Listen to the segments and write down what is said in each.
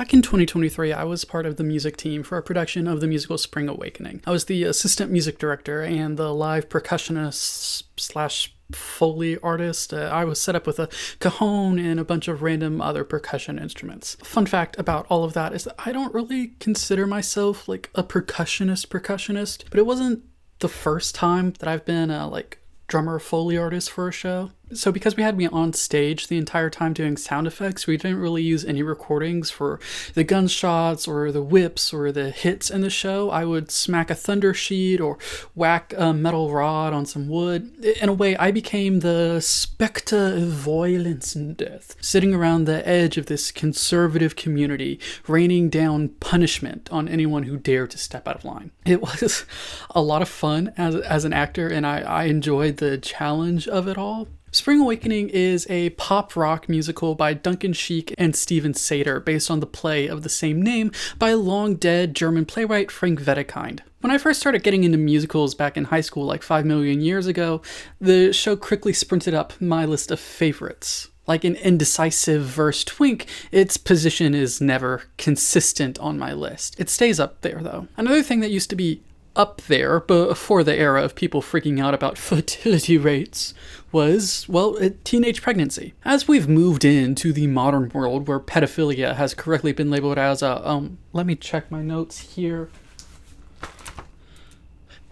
Back in 2023, I was part of the music team for a production of the musical Spring Awakening. I was the assistant music director and the live percussionist slash Foley artist. I was set up with a cajon and a bunch of random other percussion instruments. Fun fact about all of that is that I don't really consider myself like a percussionist, but it wasn't the first time that I've been a drummer Foley artist for a show. So because we had me on stage the entire time doing sound effects, we didn't really use any recordings for the gunshots or the whips or the hits in the show. I would smack a thunder sheet or whack a metal rod on some wood. In a way, I became the spectre of violence and death, sitting around the edge of this conservative community, raining down punishment on anyone who dared to step out of line. It was a lot of fun as an actor, and I enjoyed the challenge of it all. Spring Awakening is a pop rock musical by Duncan Sheik and Steven Sater based on the play of the same name by long-dead German playwright Frank Wedekind. When I first started getting into musicals back in high school like 5 million years ago, the show quickly sprinted up my list of favorites. Like an indecisive verse twink, its position is never consistent on my list. It stays up there though. Another thing that used to be up there before the era of people freaking out about fertility rates was, well, teenage pregnancy. As we've moved into the modern world where pedophilia has correctly been labeled as let me check my notes here.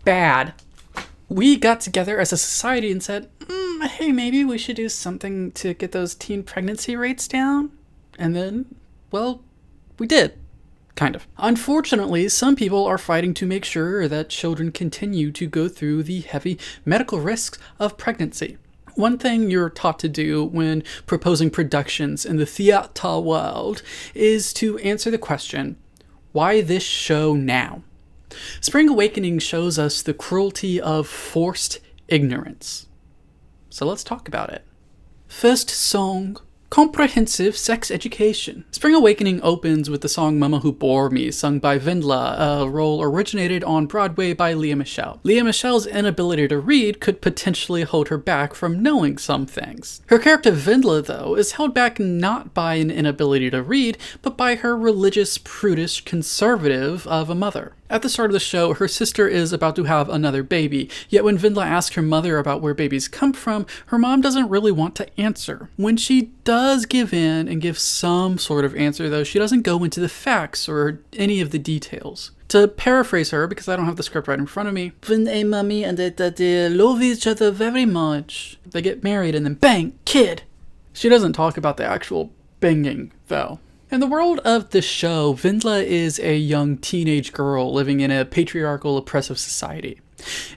Bad. We got together as a society and said, hey, maybe we should do something to get those teen pregnancy rates down. And then, well, we did. Kind of. Unfortunately, some people are fighting to make sure that children continue to go through the heavy medical risks of pregnancy. One thing you're taught to do when proposing productions in the theater world is to answer the question, why this show now? Spring Awakening shows us the cruelty of forced ignorance. So let's talk about it. First song. Comprehensive sex education. Spring Awakening opens with the song Mama Who Bore Me, sung by Wendla, a role originated on Broadway by Lea Michele. Lea Michele's inability to read could potentially hold her back from knowing some things. Her character Wendla, though, is held back not by an inability to read, but by her religious, prudish conservative of a mother. At the start of the show, her sister is about to have another baby, yet when Wendla asks her mother about where babies come from, her mom doesn't really want to answer. When she does give in and give some sort of answer, though, she doesn't go into the facts or any of the details. To paraphrase her, because I don't have the script right in front of me, when a mommy and a daddy love each other very much, they get married and then bang, kid. She doesn't talk about the actual banging, though. In the world of the show, Wendla is a young teenage girl living in a patriarchal, oppressive society.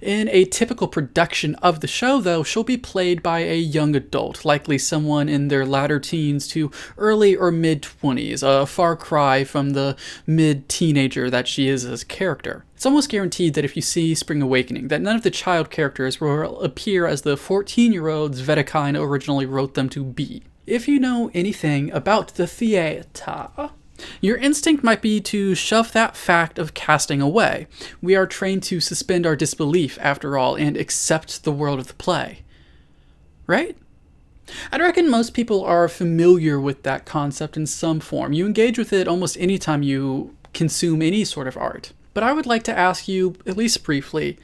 In a typical production of the show, though, she'll be played by a young adult, likely someone in their latter teens to early or mid-20s, a far cry from the mid-teenager that she is as a character. It's almost guaranteed that if you see Spring Awakening, that none of the child characters will appear as the 14-year-olds Wedekind originally wrote them to be. If you know anything about the theater, your instinct might be to shove that fact of casting away. We are trained to suspend our disbelief, after all, and accept the world of the play. Right? I'd reckon most people are familiar with that concept in some form. You engage with it almost any time you consume any sort of art. But I would like to ask you, at least briefly,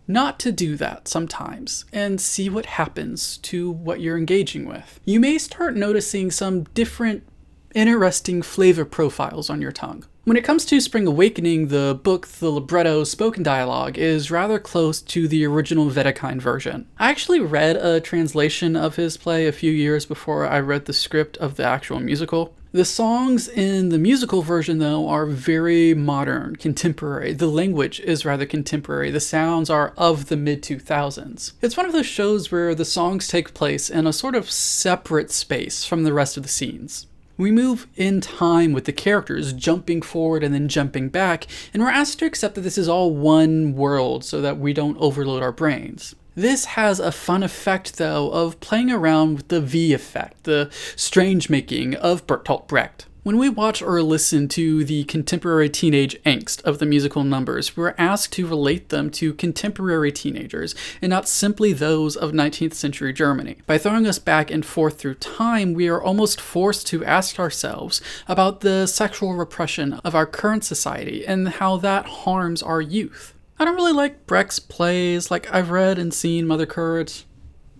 not to do that sometimes and see what happens to what you're engaging with. You may start noticing some different, interesting flavor profiles on your tongue. When it comes to Spring Awakening, the book, the libretto, spoken dialogue is rather close to the original Wedekind version. I actually read a translation of his play a few years before I read the script of the actual musical. The songs in the musical version, though, are very modern, contemporary. The language is rather contemporary. The sounds are of the mid-2000s. It's one of those shows where the songs take place in a sort of separate space from the rest of the scenes. We move in time with the characters, jumping forward and then jumping back, and we're asked to accept that this is all one world so that we don't overload our brains. This has a fun effect, though, of playing around with the V effect, the strange making of Bertolt Brecht. When we watch or listen to the contemporary teenage angst of the musical numbers, we're asked to relate them to contemporary teenagers and not simply those of 19th century Germany. By throwing us back and forth through time, we are almost forced to ask ourselves about the sexual repression of our current society and how that harms our youth. I don't really like Brecht's plays, like I've read and seen Mother Courage.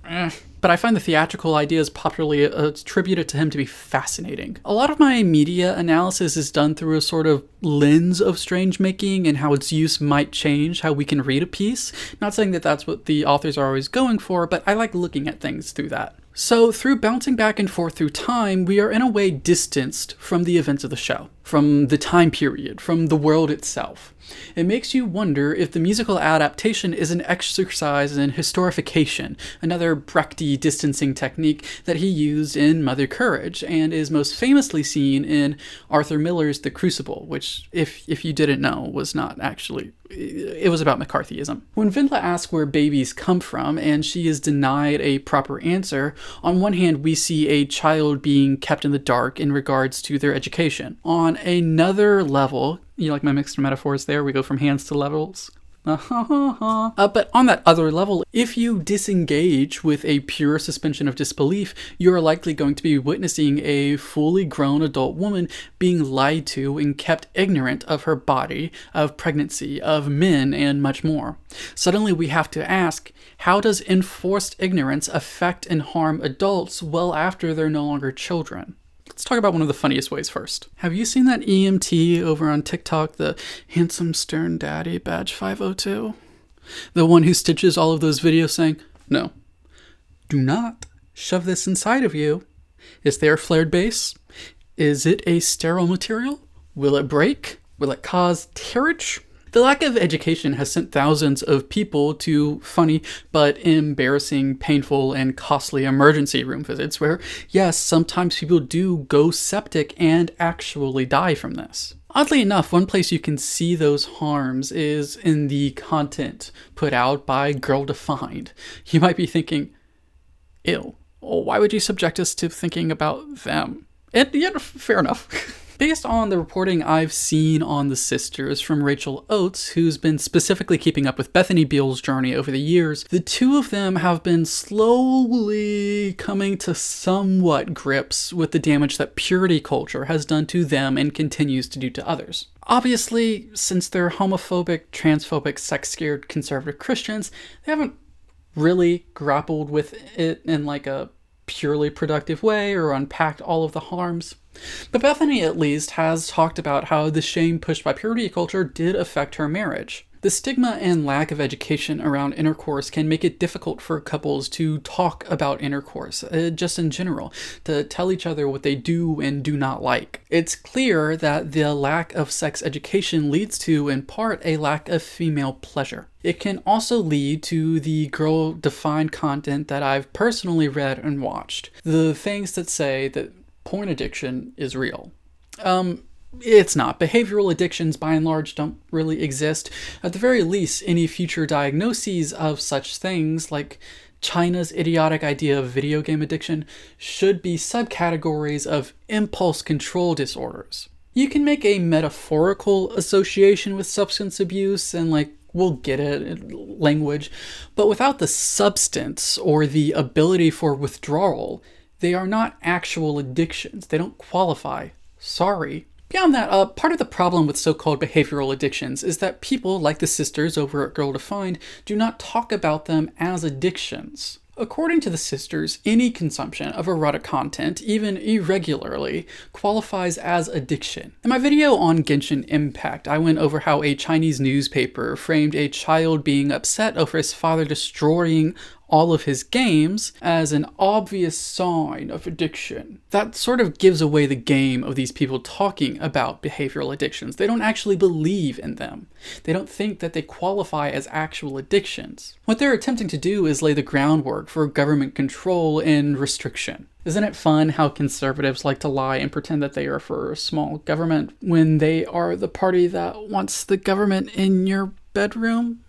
But I find the theatrical ideas popularly attributed to him to be fascinating. A lot of my media analysis is done through a sort of lens of strange making and how its use might change how we can read a piece. Not saying that that's what the authors are always going for, but I like looking at things through that. So through bouncing back and forth through time, we are in a way distanced from the events of the show, from the time period, from the world itself. It makes you wonder if the musical adaptation is an exercise in historification, another Brechty distancing technique that he used in Mother Courage and is most famously seen in Arthur Miller's The Crucible, which, if you didn't know, was not actually... It was about McCarthyism. When Wendla asks where babies come from and she is denied a proper answer, on one hand we see a child being kept in the dark in regards to their education. On another level, you like my mixed metaphors there? We go from hands to levels. But on that other level, if you disengage with a pure suspension of disbelief, you are likely going to be witnessing a fully grown adult woman being lied to and kept ignorant of her body, of pregnancy, of men, and much more. Suddenly we have to ask, how does enforced ignorance affect and harm adults well after they're no longer children? Let's talk about one of the funniest ways first. Have you seen that EMT over on TikTok, the handsome stern daddy badge 502? The one who stitches all of those videos saying, no, do not shove this inside of you. Is there flared base? Is it a sterile material? Will it break? Will it cause tearage? The lack of education has sent thousands of people to funny but embarrassing, painful, and costly emergency room visits where, yes, sometimes people do go septic and actually die from this. Oddly enough, one place you can see those harms is in the content put out by Girl Defined. You might be thinking, ew, why would you subject us to thinking about them? And yeah, fair enough. Based on the reporting I've seen on the sisters from Rachel Oates, who's been specifically keeping up with Bethany Beal's journey over the years, the two of them have been slowly coming to somewhat grips with the damage that purity culture has done to them and continues to do to others. Obviously, since they're homophobic, transphobic, sex-scared conservative Christians, they haven't really grappled with it in like a purely productive way or unpacked all of the harms. But Bethany, at least, has talked about how the shame pushed by purity culture did affect her marriage. The stigma and lack of education around intercourse can make it difficult for couples to talk about intercourse, just in general, to tell each other what they do and do not like. It's clear that the lack of sex education leads to, in part, a lack of female pleasure. It can also lead to the girl-defined content that I've personally read and watched. The things that say that porn addiction is real. It's not. Behavioral addictions, by and large, don't really exist. At the very least, any future diagnoses of such things, like China's idiotic idea of video game addiction, should be subcategories of impulse control disorders. You can make a metaphorical association with substance abuse and, we'll get it, language, but without the substance or the ability for withdrawal, they are not actual addictions. They don't qualify. Sorry. Beyond that, part of the problem with so-called behavioral addictions is that people, like the sisters over at Girl Defined, do not talk about them as addictions. According to the sisters, any consumption of erotic content, even irregularly, qualifies as addiction. In my video on Genshin Impact, I went over how a Chinese newspaper framed a child being upset over his father destroying all of his games as an obvious sign of addiction. That sort of gives away the game of these people talking about behavioral addictions. They don't actually believe in them. They don't think that they qualify as actual addictions. What they're attempting to do is lay the groundwork for government control and restriction. Isn't it fun how conservatives like to lie and pretend that they are for small government when they are the party that wants the government in your bedroom?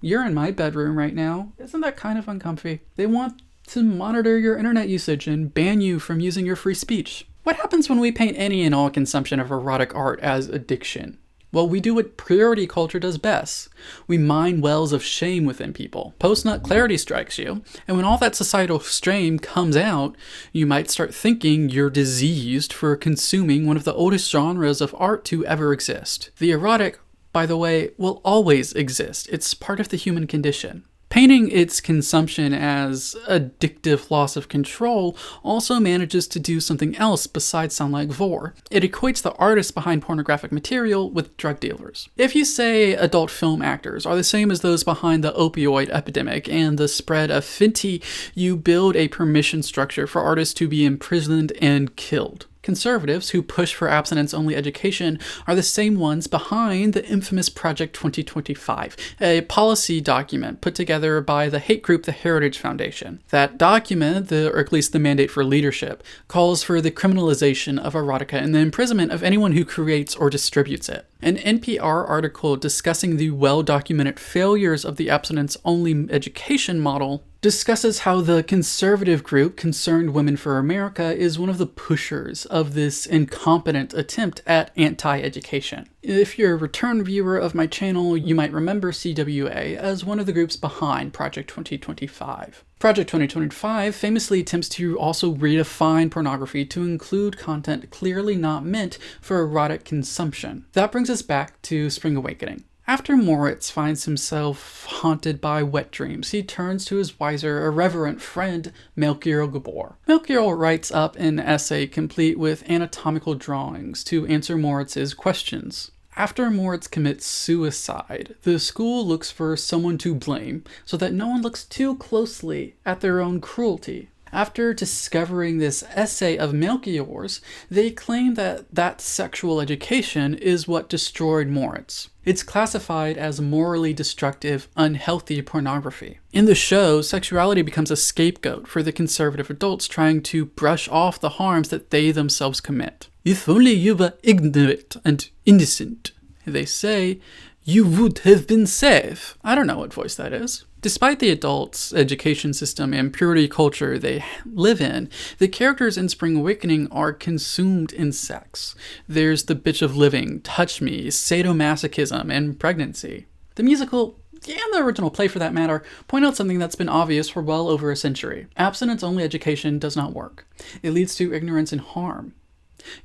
You're in my bedroom right now. Isn't that kind of uncomfy? They want to monitor your internet usage and ban you from using your free speech. What happens when we paint any and all consumption of erotic art as addiction? Well, we do what purity culture does best. We mine wells of shame within people. Post-nut clarity strikes you, and when all that societal strain comes out, you might start thinking you're diseased for consuming one of the oldest genres of art to ever exist. The erotic, by the way, will always exist. It's part of the human condition. Painting its consumption as addictive loss of control also manages to do something else besides sound like vor. It equates the artists behind pornographic material with drug dealers. If you say adult film actors are the same as those behind the opioid epidemic and the spread of Fenty, you build a permission structure for artists to be imprisoned and killed. Conservatives who push for abstinence-only education are the same ones behind the infamous Project 2025, a policy document put together by the hate group The Heritage Foundation. That document, or at least the mandate for leadership, calls for the criminalization of erotica and the imprisonment of anyone who creates or distributes it. An NPR article discussing the well-documented failures of the abstinence-only education model discusses how the conservative group Concerned Women for America is one of the pushers of this incompetent attempt at anti-education. If you're a return viewer of my channel, you might remember CWA as one of the groups behind Project 2025. Project 2025 famously attempts to also redefine pornography to include content clearly not meant for erotic consumption. That brings us back to Spring Awakening. After Moritz finds himself haunted by wet dreams, he turns to his wiser, irreverent friend, Melchior Gabor. Melchior writes up an essay complete with anatomical drawings to answer Moritz's questions. After Moritz commits suicide, the school looks for someone to blame so that no one looks too closely at their own cruelty. After discovering this essay of Melchior's, they claim that sexual education is what destroyed Moritz. It's classified as morally destructive, unhealthy pornography. In the show, sexuality becomes a scapegoat for the conservative adults trying to brush off the harms that they themselves commit. If only you were ignorant and innocent, they say, you would have been safe. I don't know what voice that is. Despite the adults' education system and purity culture they live in, the characters in Spring Awakening are consumed in sex. There's the bitch of living, touch me, sadomasochism, and pregnancy. The musical, and the original play for that matter, point out something that's been obvious for well over a century. Abstinence-only education does not work. It leads to ignorance and harm.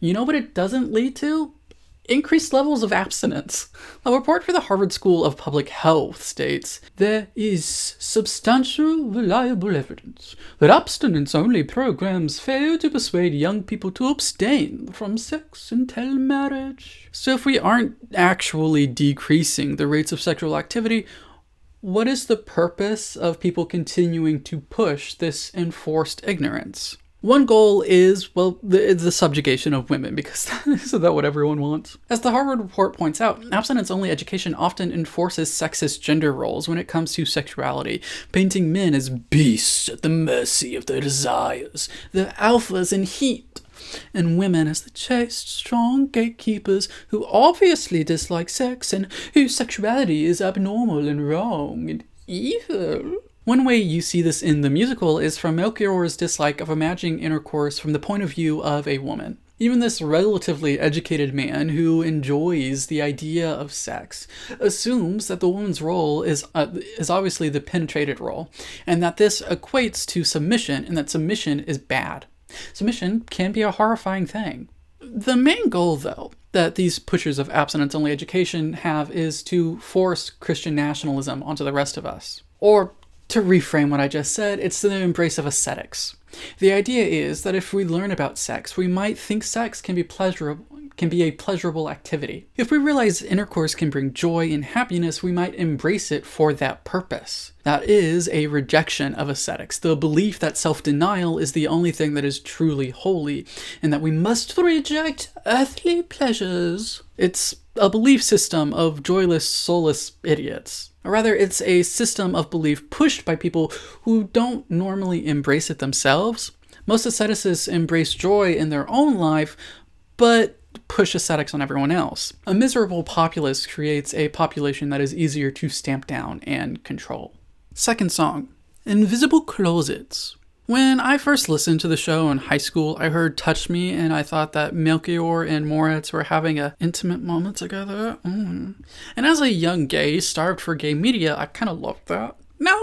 You know what it doesn't lead to? Increased levels of abstinence. A report for the Harvard School of Public Health states, there is substantial, reliable evidence that abstinence-only programs fail to persuade young people to abstain from sex until marriage. So if we aren't actually decreasing the rates of sexual activity, what is the purpose of people continuing to push this enforced ignorance? One goal is, well, the subjugation of women, because isn't that what everyone wants? As the Harvard report points out, abstinence-only education often enforces sexist gender roles when it comes to sexuality, painting men as beasts at the mercy of their desires, the alphas in heat, and women as the chaste, strong gatekeepers who obviously dislike sex and whose sexuality is abnormal and wrong and evil. One way you see this in the musical is from Melchior's dislike of imagining intercourse from the point of view of a woman. Even this relatively educated man who enjoys the idea of sex assumes that the woman's role is obviously the penetrated role, and that this equates to submission, and that submission is bad. Submission can be a horrifying thing. The main goal, though, that these pushers of abstinence-only education have is to force Christian nationalism onto the rest of us. Or, to reframe what I just said, it's the embrace of aesthetics. The idea is that if we learn about sex, we might think sex can be a pleasurable activity. If we realize intercourse can bring joy and happiness, we might embrace it for that purpose. That is a rejection of aesthetics, the belief that self-denial is the only thing that is truly holy, and that we must reject earthly pleasures. It's a belief system of joyless, soulless idiots. Or rather, it's a system of belief pushed by people who don't normally embrace it themselves. Most asceticists embrace joy in their own life, but push ascetics on everyone else. A miserable populace creates a population that is easier to stamp down and control. Second song, Invisible Closets. When I first listened to the show in high school, I heard Touch Me and I thought that Melchior and Moritz were having an intimate moment together. And as a young gay starved for gay media, I kind of loved that. Now,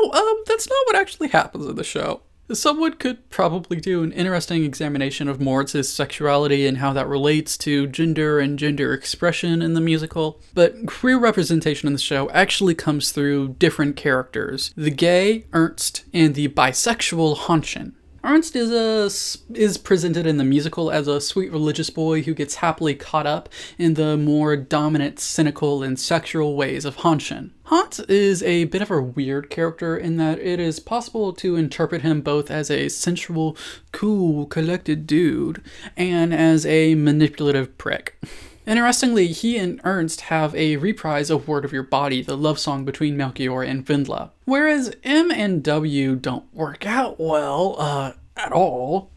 that's not what actually happens in the show. Someone could probably do an interesting examination of Moritz's sexuality and how that relates to gender and gender expression in the musical, but queer representation in the show actually comes through different characters: the gay, Ernst, and the bisexual, Hanschen. Ernst is presented in the musical as a sweet religious boy who gets happily caught up in the more dominant, cynical, and sexual ways of Hanschen. Hans is a bit of a weird character in that it is possible to interpret him both as a sensual, cool, collected dude and as a manipulative prick. Interestingly, he and Ernst have a reprise of Word of Your Body, the love song between Melchior and Wendla. Whereas M and W don't work out well, at all.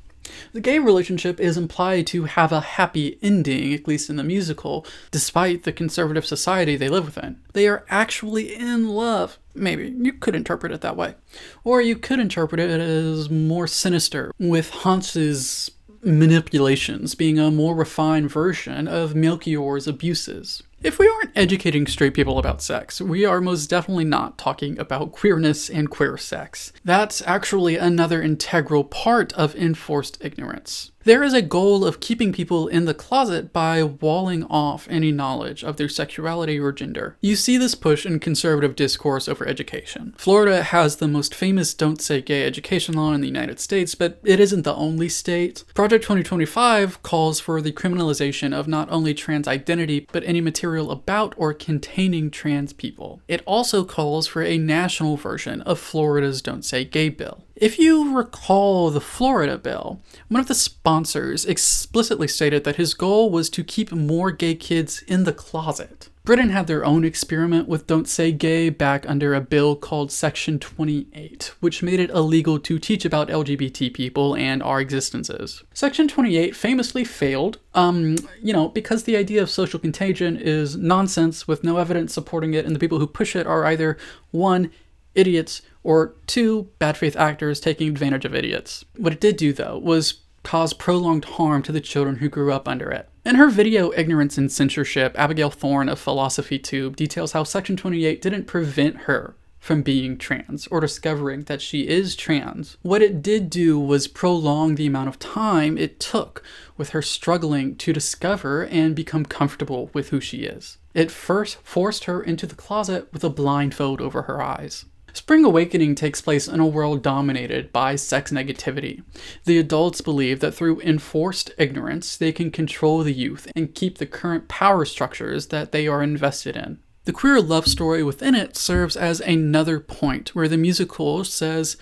The gay relationship is implied to have a happy ending, at least in the musical, despite the conservative society they live within. They are actually in love. Maybe. You could interpret it that way. Or you could interpret it as more sinister, with Hans's manipulations being a more refined version of Melchior's abuses. If we aren't educating straight people about sex, we are most definitely not talking about queerness and queer sex. That's actually another integral part of enforced ignorance. There is a goal of keeping people in the closet by walling off any knowledge of their sexuality or gender. You see this push in conservative discourse over education. Florida has the most famous Don't Say Gay education law in the United States, but it isn't the only state. Project 2025 calls for the criminalization of not only trans identity, but any material about or containing trans people. It also calls for a national version of Florida's Don't Say Gay bill. If you recall the Florida bill, one of the sponsors explicitly stated that his goal was to keep more gay kids in the closet. Britain had their own experiment with Don't Say Gay back under a bill called Section 28, which made it illegal to teach about LGBT people and our existences. Section 28 famously failed, because the idea of social contagion is nonsense with no evidence supporting it, and the people who push it are either 1, idiots, or 2, bad faith actors taking advantage of idiots. What it did do, though, was cause prolonged harm to the children who grew up under it. In her video, Ignorance and Censorship, Abigail Thorne of Philosophy Tube details how Section 28 didn't prevent her from being trans or discovering that she is trans. What it did do was prolong the amount of time it took with her struggling to discover and become comfortable with who she is. It first forced her into the closet with a blindfold over her eyes. Spring Awakening takes place in a world dominated by sex negativity. The adults believe that through enforced ignorance, they can control the youth and keep the current power structures that they are invested in. The queer love story within it serves as another point where the musical says,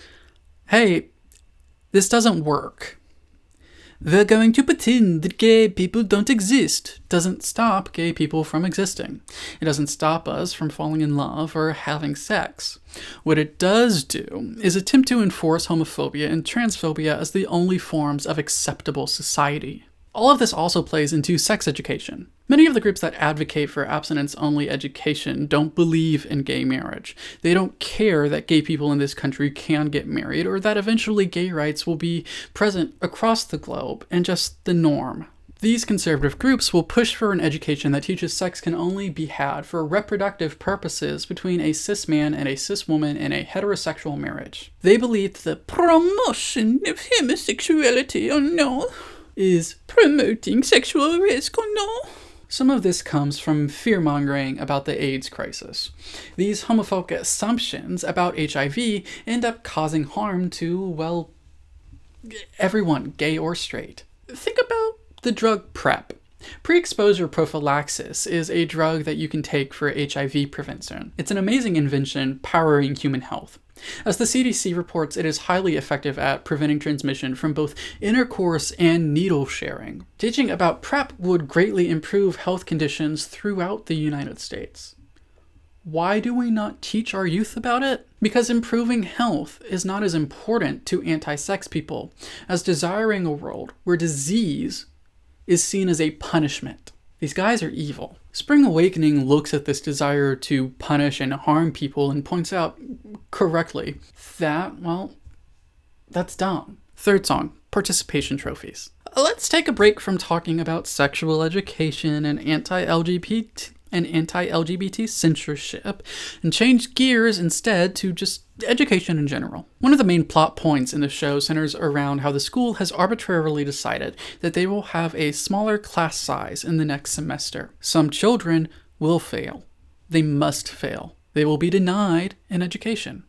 hey, this doesn't work. We're going to pretend that gay people don't exist. Doesn't stop gay people from existing. It doesn't stop us from falling in love or having sex. What it does do is attempt to enforce homophobia and transphobia as the only forms of acceptable society. All of this also plays into sex education. Many of the groups that advocate for abstinence-only education don't believe in gay marriage. They don't care that gay people in this country can get married or that eventually gay rights will be present across the globe and just the norm. These conservative groups will push for an education that teaches sex can only be had for reproductive purposes between a cis man and a cis woman in a heterosexual marriage. They believe the promotion of homosexuality or no is promoting sexual risk or no. Some of this comes from fear-mongering about the AIDS crisis. These homophobic assumptions about HIV end up causing harm to, everyone, gay or straight. Think about the drug PrEP. Pre-exposure prophylaxis is a drug that you can take for HIV prevention. It's an amazing invention powering human health. As the CDC reports, it is highly effective at preventing transmission from both intercourse and needle sharing. Teaching about PrEP would greatly improve health conditions throughout the United States. Why do we not teach our youth about it? Because improving health is not as important to anti-sex people as desiring a world where disease is seen as a punishment. These guys are evil. Spring Awakening looks at this desire to punish and harm people and points out correctly that, That's dumb. Third song, participation trophies. Let's take a break from talking about sexual education and anti-LGBT censorship and change gears instead to just education in general. One of the main plot points in the show centers around how the school has arbitrarily decided that they will have a smaller class size in the next semester. Some children will fail. They must fail. They will be denied an education.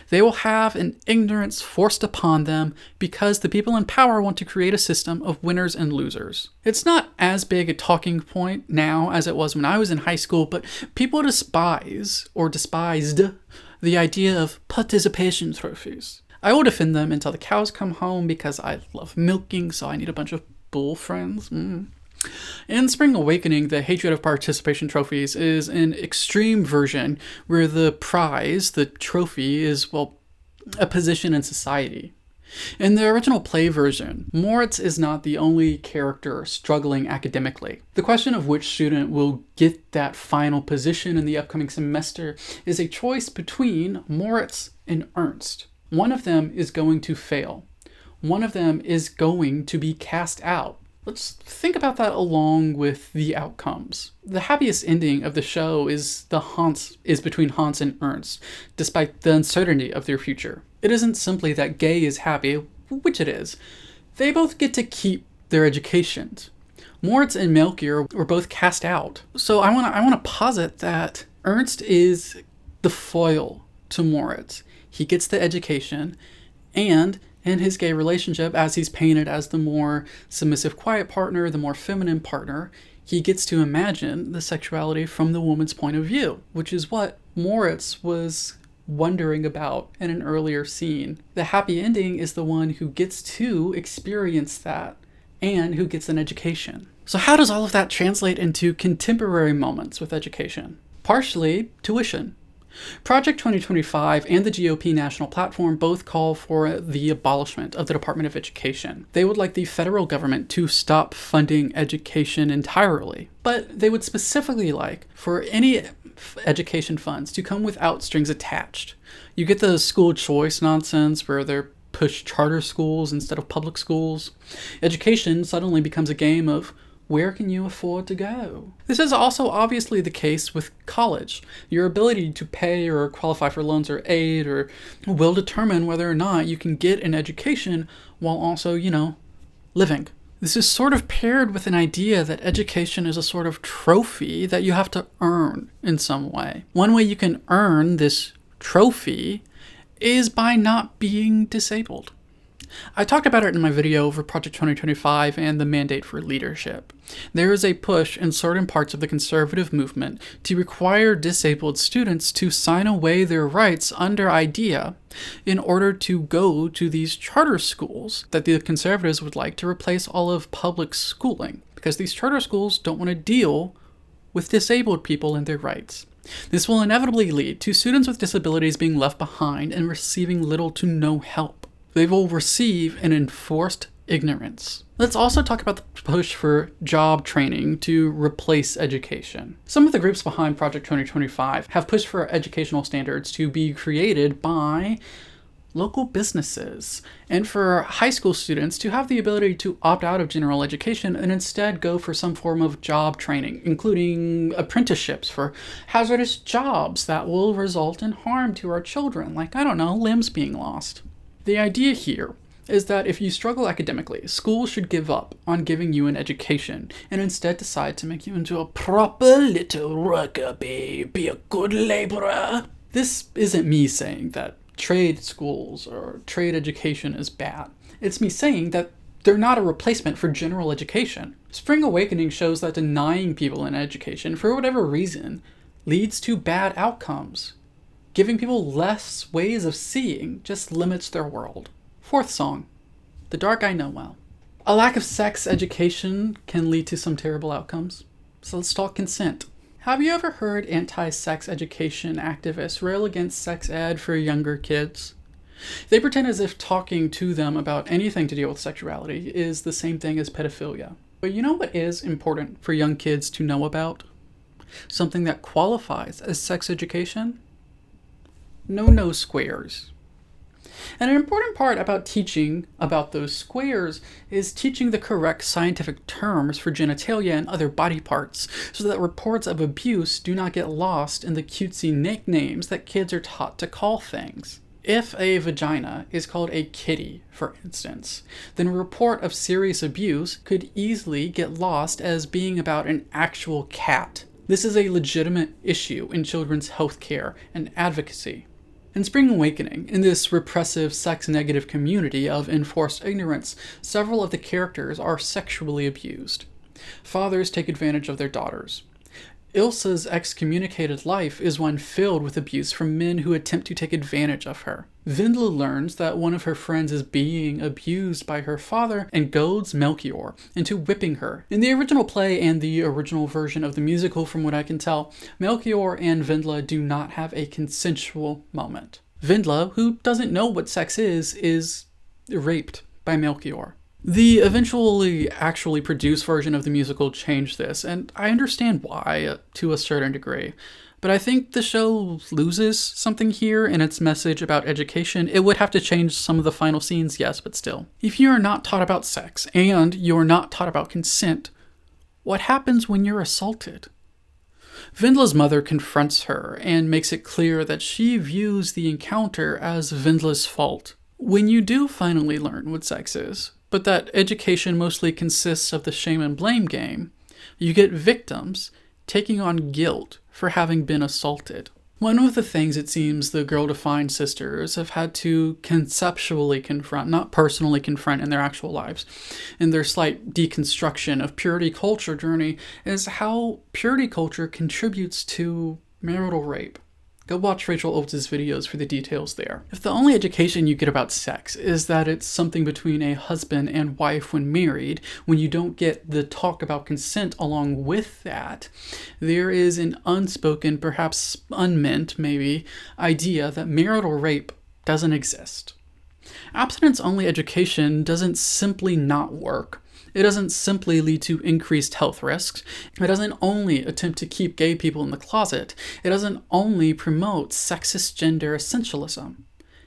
They will have an ignorance forced upon them because the people in power want to create a system of winners and losers. It's not as big a talking point now as it was when I was in high school, but people despised the idea of participation trophies. I will defend them until the cows come home because I love milking, so I need a bunch of bull friends. In Spring Awakening, the hatred of participation trophies is an extreme version where the prize, the trophy, is, well, a position in society. In the original play version, Moritz is not the only character struggling academically. The question of which student will get that final position in the upcoming semester is a choice between Moritz and Ernst. One of them is going to fail. One of them is going to be cast out. Let's think about that along with the outcomes. The happiest ending of the show is between Hans and Ernst, despite the uncertainty of their future. It isn't simply that Gay is happy, which it is. They both get to keep their educations. Moritz and Melchior were both cast out. So I want to posit that Ernst is the foil to Moritz. He gets the education, and in his gay relationship, as he's painted as the more submissive, quiet partner, the more feminine partner, he gets to imagine the sexuality from the woman's point of view, which is what Moritz was wondering about in an earlier scene. The happy ending is the one who gets to experience that and who gets an education. So how does all of that translate into contemporary moments with education? Partially, tuition. Project 2025 and the GOP national platform both call for the abolishment of the Department of Education. They would like the federal government to stop funding education entirely, but they would specifically like for any education funds to come without strings attached. You get the school choice nonsense where they're push charter schools instead of public schools. Education suddenly becomes a game of where can you afford to go? This is also obviously the case with college. Your ability to pay or qualify for loans or aid or will determine whether or not you can get an education while also, living. This is sort of paired with an idea that education is a sort of trophy that you have to earn in some way. One way you can earn this trophy is by not being disabled. I talked about it in my video over Project 2025 and the mandate for leadership. There is a push in certain parts of the conservative movement to require disabled students to sign away their rights under IDEA in order to go to these charter schools that the conservatives would like to replace all of public schooling, because these charter schools don't want to deal with disabled people and their rights. This will inevitably lead to students with disabilities being left behind and receiving little to no help. They will receive an enforced ignorance. Let's also talk about the push for job training to replace education. Some of the groups behind Project 2025 have pushed for educational standards to be created by local businesses and for high school students to have the ability to opt out of general education and instead go for some form of job training, including apprenticeships for hazardous jobs that will result in harm to our children, like, limbs being lost. The idea here is that if you struggle academically, schools should give up on giving you an education and instead decide to make you into a proper little worker bee, be a good laborer. This isn't me saying that trade schools or trade education is bad. It's me saying that they're not a replacement for general education. Spring Awakening shows that denying people an education for whatever reason leads to bad outcomes. Giving people less ways of seeing just limits their world. Fourth song, The Dark I Know Well. A lack of sex education can lead to some terrible outcomes. So let's talk consent. Have you ever heard anti-sex education activists rail against sex ed for younger kids? They pretend as if talking to them about anything to deal with sexuality is the same thing as pedophilia. But you know what is important for young kids to know about? Something that qualifies as sex education? No squares. And an important part about teaching about those squares is teaching the correct scientific terms for genitalia and other body parts so that reports of abuse do not get lost in the cutesy nicknames that kids are taught to call things. If a vagina is called a kitty, for instance, then a report of serious abuse could easily get lost as being about an actual cat. This is a legitimate issue in children's health care and advocacy. In Spring Awakening, in this repressive, sex-negative community of enforced ignorance, several of the characters are sexually abused. Fathers take advantage of their daughters. Ilsa's excommunicated life is one filled with abuse from men who attempt to take advantage of her. Vendla learns that one of her friends is being abused by her father and goads Melchior into whipping her. In the original play and the original version of the musical, from what I can tell, Melchior and Vendla do not have a consensual moment. Vendla, who doesn't know what sex is raped by Melchior. The eventually actually produced version of the musical changed this, and I understand why to a certain degree. But I think the show loses something here in its message about education. It would have to change some of the final scenes, yes, but still. If you are not taught about sex, and you're not taught about consent, what happens when you're assaulted? Vendla's mother confronts her and makes it clear that she views the encounter as Vendla's fault. When you do finally learn what sex is, but that education mostly consists of the shame and blame game, you get victims taking on guilt for having been assaulted. One of the things it seems the Girl Defined sisters have had to conceptually confront, not personally confront in their actual lives, in their slight deconstruction of purity culture journey, is how purity culture contributes to marital rape. Go watch Rachel Oates' videos for the details there. If the only education you get about sex is that it's something between a husband and wife when married, when you don't get the talk about consent along with that, there is an unspoken, perhaps unmeant maybe, idea that marital rape doesn't exist. Abstinence-only education doesn't simply not work. It doesn't simply lead to increased health risks. It doesn't only attempt to keep gay people in the closet. It doesn't only promote sexist gender essentialism.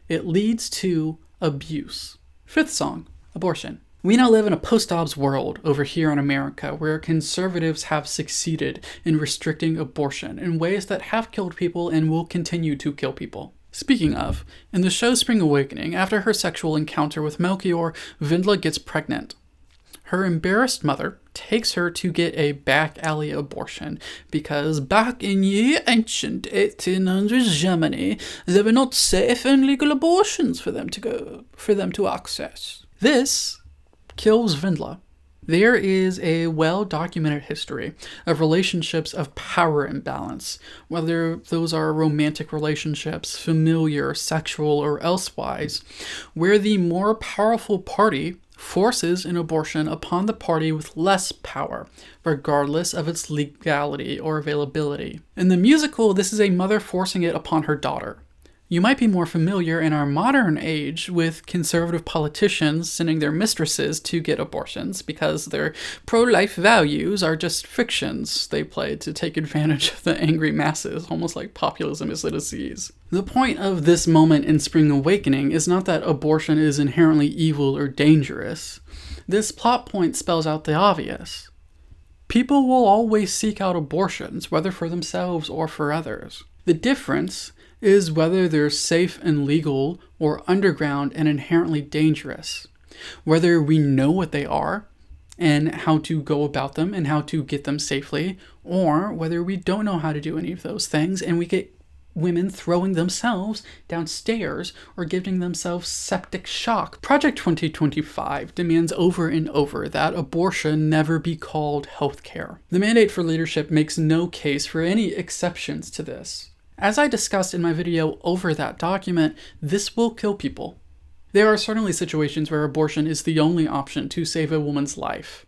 It leads to abuse. Fifth song, abortion. We now live in a post-Dobbs world over here in America where conservatives have succeeded in restricting abortion in ways that have killed people and will continue to kill people. Speaking of, in the show Spring Awakening, after her sexual encounter with Melchior, Vendla gets pregnant. Her embarrassed mother takes her to get a back alley abortion because back in ye ancient 1800s Germany, there were not safe and legal abortions for them to access. This kills Vendla. There is a well-documented history of relationships of power imbalance, whether those are romantic relationships, familiar, sexual, or elsewise, where the more powerful party forces an abortion upon the party with less power, regardless of its legality or availability. In the musical, this is a mother forcing it upon her daughter. You might be more familiar in our modern age with conservative politicians sending their mistresses to get abortions because their pro-life values are just fictions they play to take advantage of the angry masses, almost like populism is a disease. The point of this moment in Spring Awakening is not that abortion is inherently evil or dangerous. This plot point spells out the obvious. People will always seek out abortions, whether for themselves or for others. The difference is whether they're safe and legal or underground and inherently dangerous. Whether we know what they are and how to go about them and how to get them safely, or whether we don't know how to do any of those things and we get women throwing themselves downstairs or giving themselves septic shock. Project 2025 demands over and over that abortion never be called healthcare. The Mandate for Leadership makes no case for any exceptions to this. As I discussed in my video over that document, this will kill people. There are certainly situations where abortion is the only option to save a woman's life.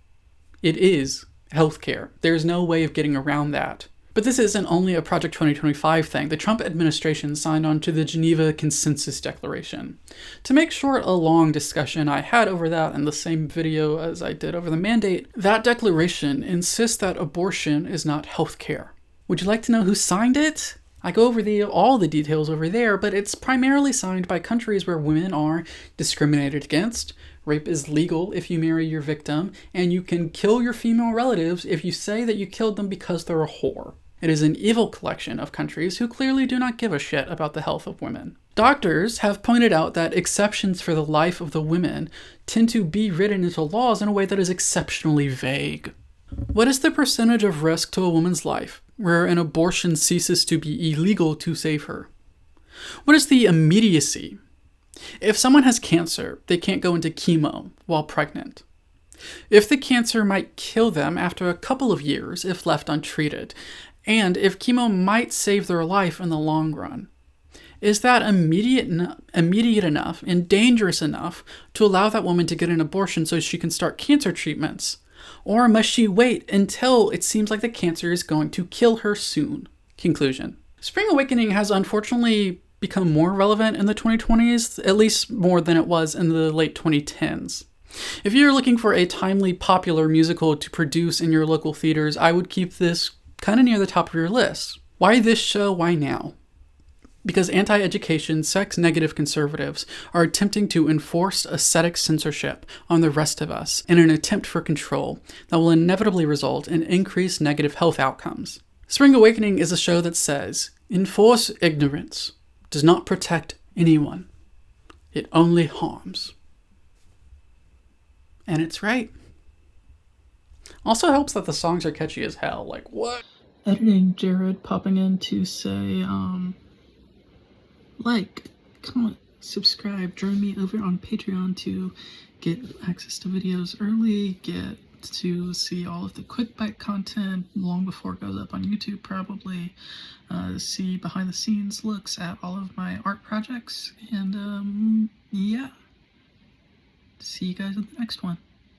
It is healthcare. There's no way of getting around that. But this isn't only a Project 2025 thing. The Trump administration signed on to the Geneva Consensus Declaration. To make short a long discussion I had over that in the same video as I did over the mandate, that declaration insists that abortion is not healthcare. Would you like to know who signed it? I go over all the details over there, but it's primarily signed by countries where women are discriminated against. Rape is legal if you marry your victim, and you can kill your female relatives if you say that you killed them because they're a whore. It is an evil collection of countries who clearly do not give a shit about the health of women. Doctors have pointed out that exceptions for the life of the women tend to be written into laws in a way that is exceptionally vague. What is the percentage of risk to a woman's life where an abortion ceases to be illegal to save her? What is the immediacy? If someone has cancer, they can't go into chemo while pregnant. If the cancer might kill them after a couple of years if left untreated, and if chemo might save their life in the long run, is that immediate enough and dangerous enough to allow that woman to get an abortion so she can start cancer treatments? Or must she wait until it seems like the cancer is going to kill her soon? Conclusion. Spring Awakening has unfortunately become more relevant in the 2020s, at least more than it was in the late 2010s. If you're looking for a timely, popular musical to produce in your local theaters, I would keep this kind of near the top of your list. Why this show? Why now? Because anti-education, sex-negative conservatives are attempting to enforce aesthetic censorship on the rest of us in an attempt for control that will inevitably result in increased negative health outcomes. Spring Awakening is a show that says, enforce ignorance does not protect anyone. It only harms. And it's right. Also helps that the songs are catchy as hell. Like, what? Editing Jared popping in to say, like, comment, subscribe, join me over on Patreon to get access to videos early, get to see all of the quick bite content long before it goes up on YouTube probably, see behind the scenes looks at all of my art projects, and yeah, see you guys in the next one.